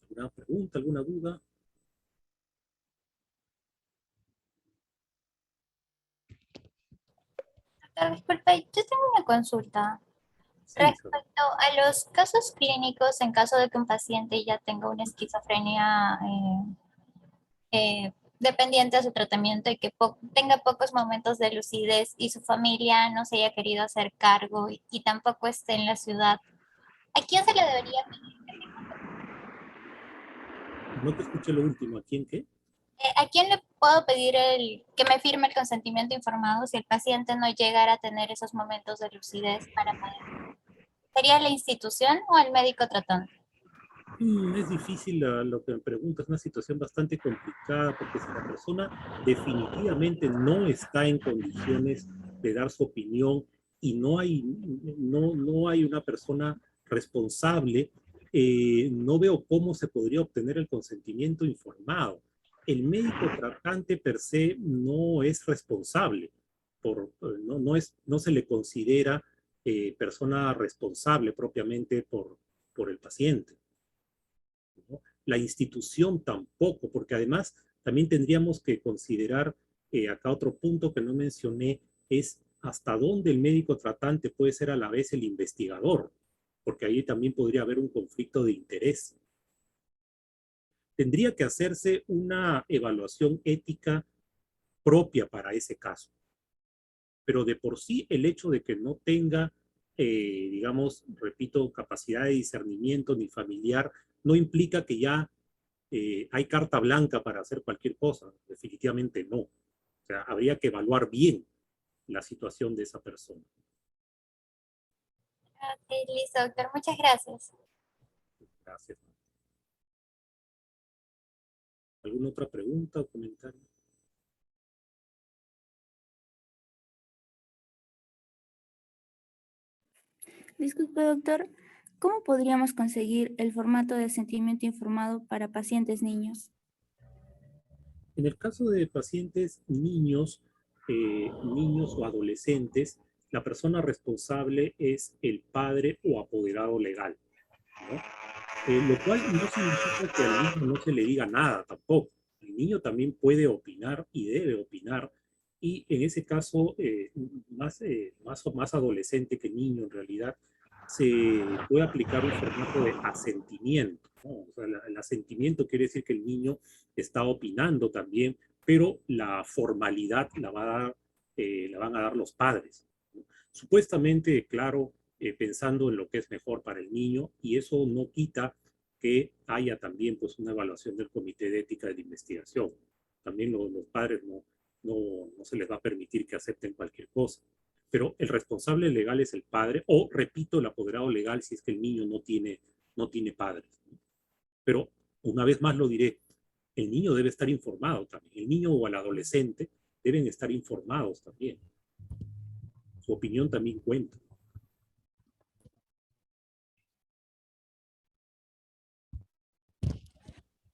¿Alguna pregunta, alguna duda? Doctor, disculpe, yo tengo una consulta. Sí, Isabel. Respecto a los casos clínicos, en caso de que un paciente ya tenga una esquizofrenia dependiente de su tratamiento y que tenga pocos momentos de lucidez y su familia no se haya querido hacer cargo y tampoco esté en la ciudad, ¿a quién se le debería pedir? No te escuché lo último. ¿A quién qué? ¿A quién le puedo pedir que me firme el consentimiento informado si el paciente no llegara a tener esos momentos de lucidez para poder? ¿Sería la institución o el médico tratante? Es difícil lo que me preguntas, es una situación bastante complicada porque si la persona definitivamente no está en condiciones de dar su opinión y no hay una persona responsable, no veo cómo se podría obtener el consentimiento informado. El médico tratante per se no es responsable, no se le considera persona responsable propiamente por el paciente, ¿no? La institución tampoco, porque además también tendríamos que considerar acá otro punto que no mencioné, es hasta dónde el médico tratante puede ser a la vez el investigador, porque ahí también podría haber un conflicto de interés. Tendría que hacerse una evaluación ética propia para ese caso, pero de por sí el hecho de que no tenga, digamos, repito, capacidad de discernimiento ni familiar, no implica que ya hay carta blanca para hacer cualquier cosa. Definitivamente no. O sea, habría que evaluar bien la situación de esa persona. Ok, listo, doctor. Muchas gracias. Gracias. ¿Alguna otra pregunta o comentario? Disculpe, doctor, ¿cómo podríamos conseguir el formato de sentimiento informado para pacientes niños? En el caso de pacientes niños o adolescentes, la persona responsable es el padre o apoderado legal, ¿no? Lo cual no significa que al niño no se le diga nada tampoco. El niño también puede opinar y debe opinar, y en ese caso, más adolescente que niño en realidad, se puede aplicar un formato de asentimiento, ¿no? O sea, el asentimiento quiere decir que el niño está opinando también, pero la formalidad la van a dar los padres, ¿no? Supuestamente, claro, pensando en lo que es mejor para el niño, y eso no quita que haya también pues una evaluación del comité de ética de investigación. También los padres no se les va a permitir que acepten cualquier cosa. Pero el responsable legal es el padre, o repito, el apoderado legal si es que el niño no tiene padres. Pero una vez más lo diré, el niño debe estar informado también. El niño o el adolescente deben estar informados también. Su opinión también cuenta.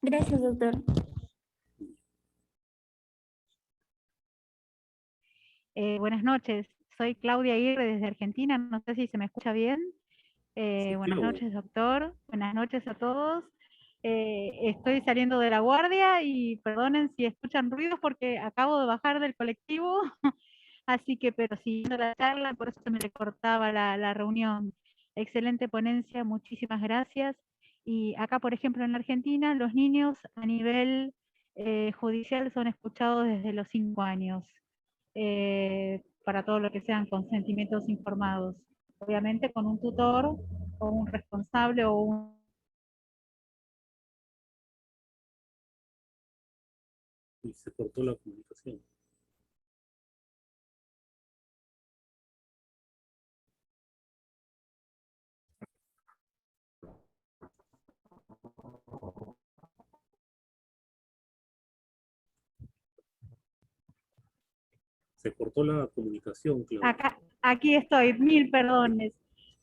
Gracias, doctor. Buenas noches, soy Claudia Aguirre desde Argentina, no sé si se me escucha bien. Sí, Buenas claro. noches, doctor, buenas noches a todos. Estoy saliendo de la guardia y perdonen si escuchan ruidos porque acabo de bajar del colectivo, así que, pero siguiendo la charla, por eso se me recortaba la reunión. Excelente ponencia, muchísimas gracias. Y acá, por ejemplo, en la Argentina, los niños a nivel judicial son escuchados desde los 5 años. Para todo lo que sean consentimientos informados. Obviamente con un tutor o un responsable o un... Y se cortó la comunicación. Se cortó la comunicación, Claudia. Aquí estoy, mil perdones.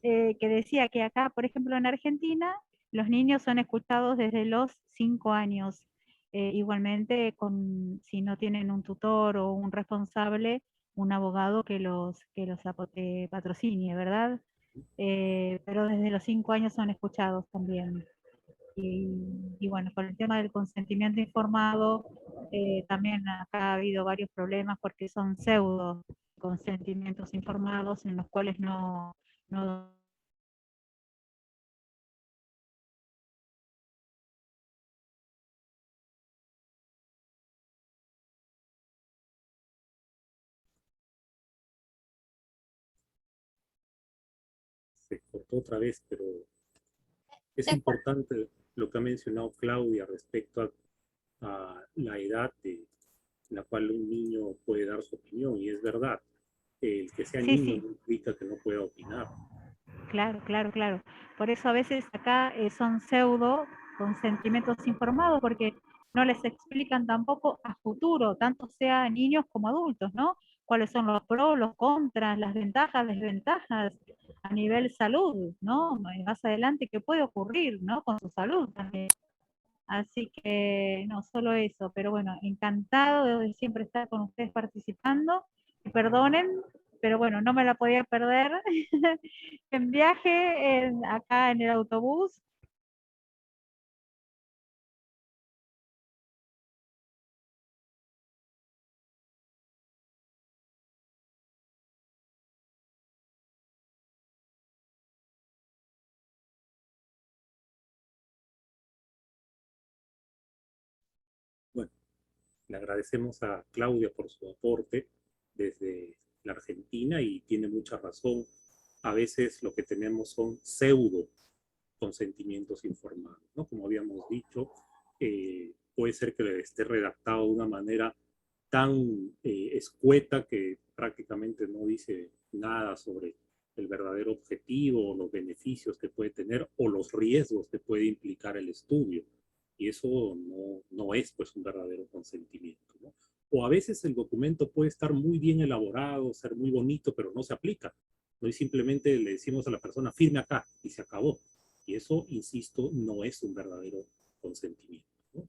Que decía que acá, por ejemplo, en Argentina, los niños son escuchados desde los 5 años. Igualmente, si no tienen un tutor o un responsable, un abogado que los patrocine, ¿verdad? Pero desde los 5 años son escuchados también. Y bueno, con el tema del consentimiento informado, también acá ha habido varios problemas porque son pseudo. consentimientos informados en los cuales no Se cortó otra vez, pero es De acuerdo. importante lo que ha mencionado Claudia respecto a la edad de la cual un niño puede dar su opinión, y es verdad, el que sea Sí, niño sí, no implica que no pueda opinar. claro, claro, claro. Por eso a veces acá son pseudo consentimientos informados, porque no les explican tampoco a futuro, tanto sea niños como adultos, ¿no? Cuáles son los pros, los contras, las ventajas, desventajas a nivel salud, ¿no? Más adelante, qué puede ocurrir, ¿no? Con su salud también. Así que no solo eso, pero bueno, encantado de siempre estar con ustedes participando. Y perdonen, pero bueno, no me la podía perder en viaje acá en el autobús. Bueno, le agradecemos a Claudia por su aporte desde la Argentina y tiene mucha razón. A veces lo que tenemos son pseudo consentimientos informados, ¿no? Como habíamos dicho, puede ser que esté redactado de una manera tan escueta que prácticamente no dice nada sobre el verdadero objetivo o los beneficios que puede tener o los riesgos que puede implicar el estudio. Y eso no es pues un verdadero consentimiento, ¿no? O a veces el documento puede estar muy bien elaborado, ser muy bonito, pero no se aplica. No, y simplemente le decimos a la persona, firme acá, y se acabó. Y eso, insisto, no es un verdadero consentimiento, ¿no?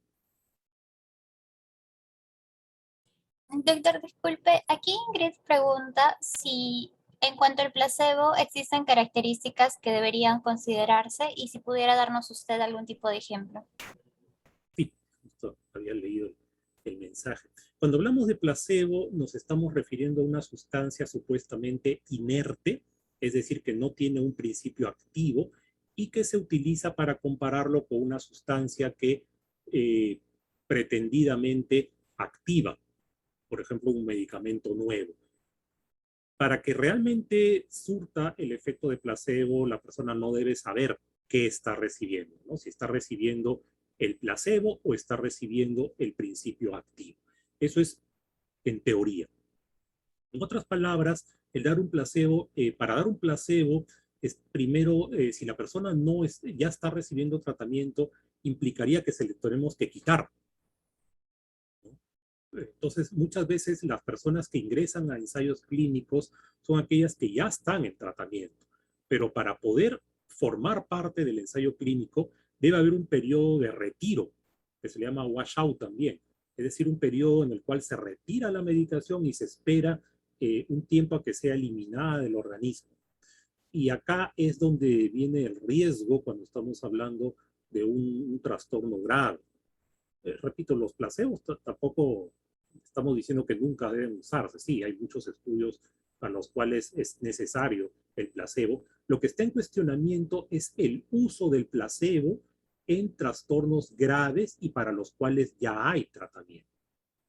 Doctor, disculpe, aquí Ingrid pregunta si en cuanto al placebo existen características que deberían considerarse y si pudiera darnos usted algún tipo de ejemplo. Sí, justo había leído el mensaje. Cuando hablamos de placebo, nos estamos refiriendo a una sustancia supuestamente inerte, es decir, que no tiene un principio activo y que se utiliza para compararlo con una sustancia que eh, pretendidamente activa, por ejemplo, un medicamento nuevo. Para que realmente surta el efecto de placebo, la persona no debe saber qué está recibiendo, ¿no? Si está recibiendo el placebo o está recibiendo el principio activo. Eso es en teoría. En otras palabras, el dar un placebo, para dar un placebo, es primero, si la persona no es, ya está recibiendo tratamiento, implicaría que se le tenemos que quitar, ¿no? Entonces, muchas veces las personas que ingresan a ensayos clínicos son aquellas que ya están en tratamiento, pero para poder formar parte del ensayo clínico debe haber un periodo de retiro, que se le llama washout también, es decir, un periodo en el cual se retira la medicación y se espera un tiempo a que sea eliminada del organismo. Y acá es donde viene el riesgo cuando estamos hablando de un trastorno grave. Repito, los placebos tampoco estamos diciendo que nunca deben usarse. Sí, hay muchos estudios para los cuales es necesario el placebo. Lo que está en cuestionamiento es el uso del placebo en trastornos graves y para los cuales ya hay tratamiento,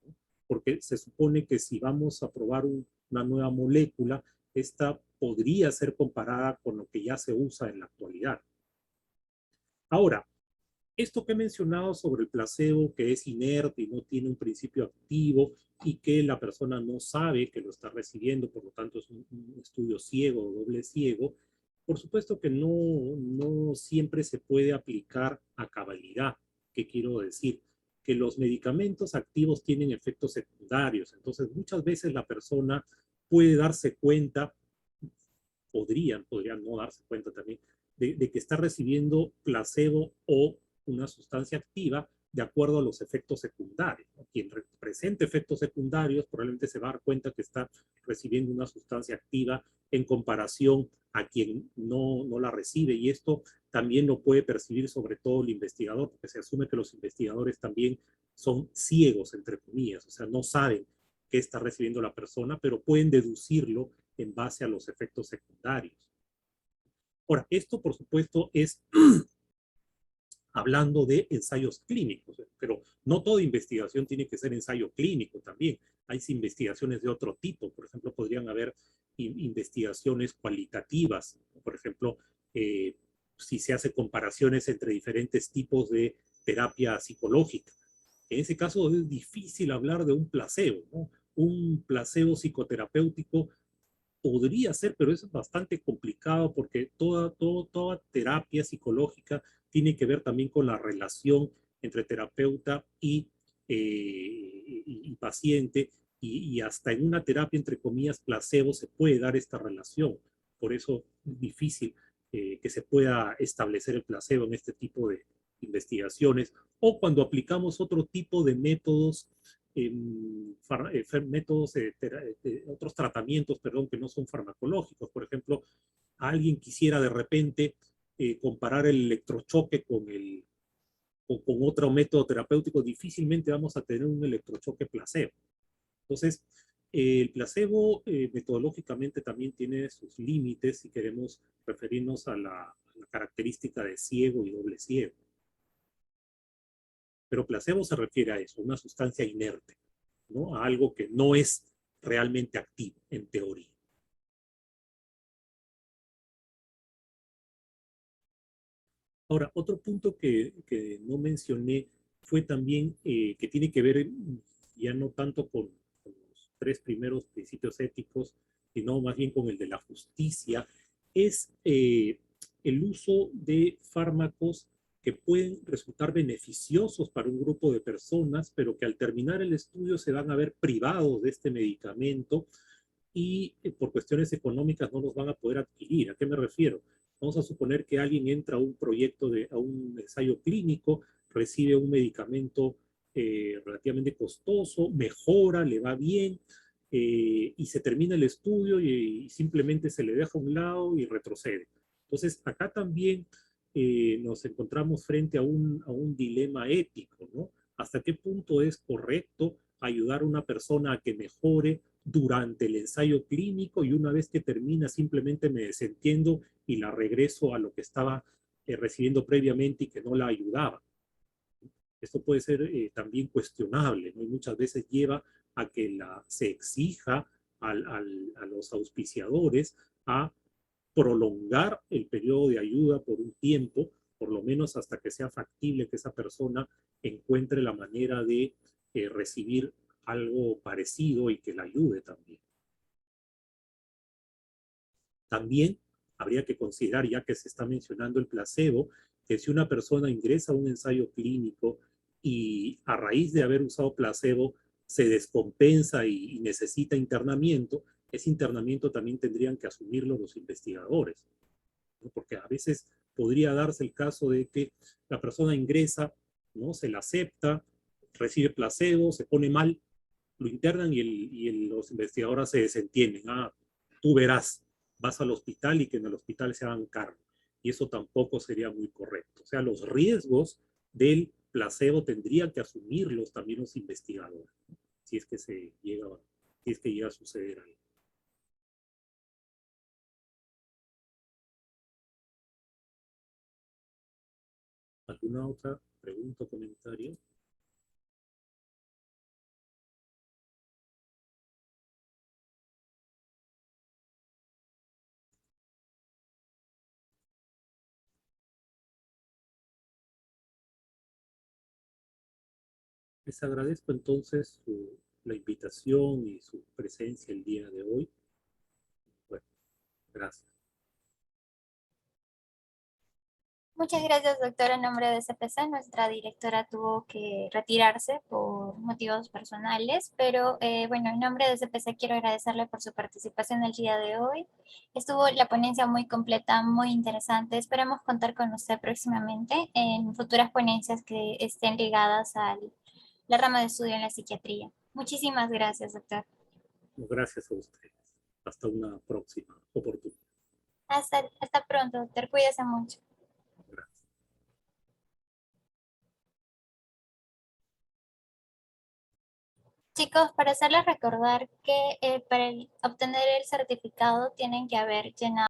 ¿no? Porque se supone que si vamos a probar una nueva molécula, esta podría ser comparada con lo que ya se usa en la actualidad. Ahora, esto que he mencionado sobre el placebo, que es inerte y no tiene un principio activo y que la persona no sabe que lo está recibiendo, por lo tanto es un estudio ciego o doble ciego, por supuesto que no siempre se puede aplicar a cabalidad. ¿Qué quiero decir? Que los medicamentos activos tienen efectos secundarios, entonces muchas veces la persona puede darse cuenta, podrían no darse cuenta también, de que está recibiendo placebo o una sustancia activa de acuerdo a los efectos secundarios, ¿no? Quien presente efectos secundarios probablemente se va a dar cuenta que está recibiendo una sustancia activa en comparación a quien no la recibe, y esto también lo puede percibir sobre todo el investigador, porque se asume que los investigadores también son ciegos, entre comillas, o sea, no saben qué está recibiendo la persona, pero pueden deducirlo en base a los efectos secundarios. Ahora, esto por supuesto es hablando de ensayos clínicos, pero no toda investigación tiene que ser ensayo clínico también. Hay investigaciones de otro tipo, por ejemplo, podrían haber investigaciones cualitativas, por ejemplo, si se hace comparaciones entre diferentes tipos de terapia psicológica. En ese caso es difícil hablar de un placebo, ¿no? Un placebo psicoterapéutico podría ser, pero es bastante complicado porque toda terapia psicológica tiene que ver también con la relación entre terapeuta y paciente, y hasta en una terapia, entre comillas, placebo, se puede dar esta relación. Por eso es difícil que se pueda establecer el placebo en este tipo de investigaciones, o cuando aplicamos otro tipo de métodos métodos, otros tratamientos, perdón, que no son farmacológicos. Por ejemplo, alguien quisiera de repente comparar el electrochoque con otro método terapéutico, difícilmente vamos a tener un electrochoque placebo. Entonces, el placebo metodológicamente también tiene sus límites si queremos referirnos a la característica de ciego y doble ciego. Pero placebo se refiere a eso, una sustancia inerte, ¿no? A algo que no es realmente activo, en teoría. Ahora, otro punto que no mencioné fue también que tiene que ver ya no tanto con los tres primeros principios éticos, sino más bien con el de la justicia, es el uso de fármacos que pueden resultar beneficiosos para un grupo de personas, pero que al terminar el estudio se van a ver privados de este medicamento y por cuestiones económicas no los van a poder adquirir. ¿A qué me refiero? Vamos a suponer que alguien entra a un proyecto, a un ensayo clínico, recibe un medicamento relativamente costoso, mejora, le va bien, y se termina el estudio y simplemente se le deja a un lado y retrocede. Entonces, acá también nos encontramos frente a un dilema ético, ¿no? ¿Hasta qué punto es correcto ayudar a una persona a que mejore durante el ensayo clínico, y una vez que termina simplemente me desentiendo y la regreso a lo que estaba recibiendo previamente y que no la ayudaba? Esto puede ser también cuestionable, ¿no? Y muchas veces lleva a que se exija a los auspiciadores a prolongar el periodo de ayuda por un tiempo, por lo menos hasta que sea factible que esa persona encuentre la manera de recibir algo parecido y que la ayude también. También habría que considerar, ya que se está mencionando el placebo, que si una persona ingresa a un ensayo clínico y a raíz de haber usado placebo se descompensa y necesita internamiento, ese internamiento también tendrían que asumirlo los investigadores, ¿no? Porque a veces podría darse el caso de que la persona ingresa, ¿no? Se la acepta, recibe placebo, se pone mal, lo internan los investigadores se desentienden. Ah, tú verás, vas al hospital y que en el hospital se hagan cargo. Y eso tampoco sería muy correcto. O sea, los riesgos del placebo tendrían que asumirlos también los investigadores, ¿no? Si es que si es que llega a suceder algo. ¿Alguna otra pregunta o comentario? Les agradezco entonces la invitación y su presencia el día de hoy. Bueno, gracias. Muchas gracias, doctora. En nombre de CPC, nuestra directora tuvo que retirarse por motivos personales, pero bueno, en nombre de CPC quiero agradecerle por su participación el día de hoy. Estuvo la ponencia muy completa, muy interesante. Esperamos contar con usted próximamente en futuras ponencias que estén ligadas a la rama de estudio en la psiquiatría. Muchísimas gracias, doctor. Gracias a ustedes. Hasta una próxima oportunidad. Hasta pronto, doctor. Cuídese mucho. Gracias. Chicos, para hacerles recordar que para obtener el certificado tienen que haber llenado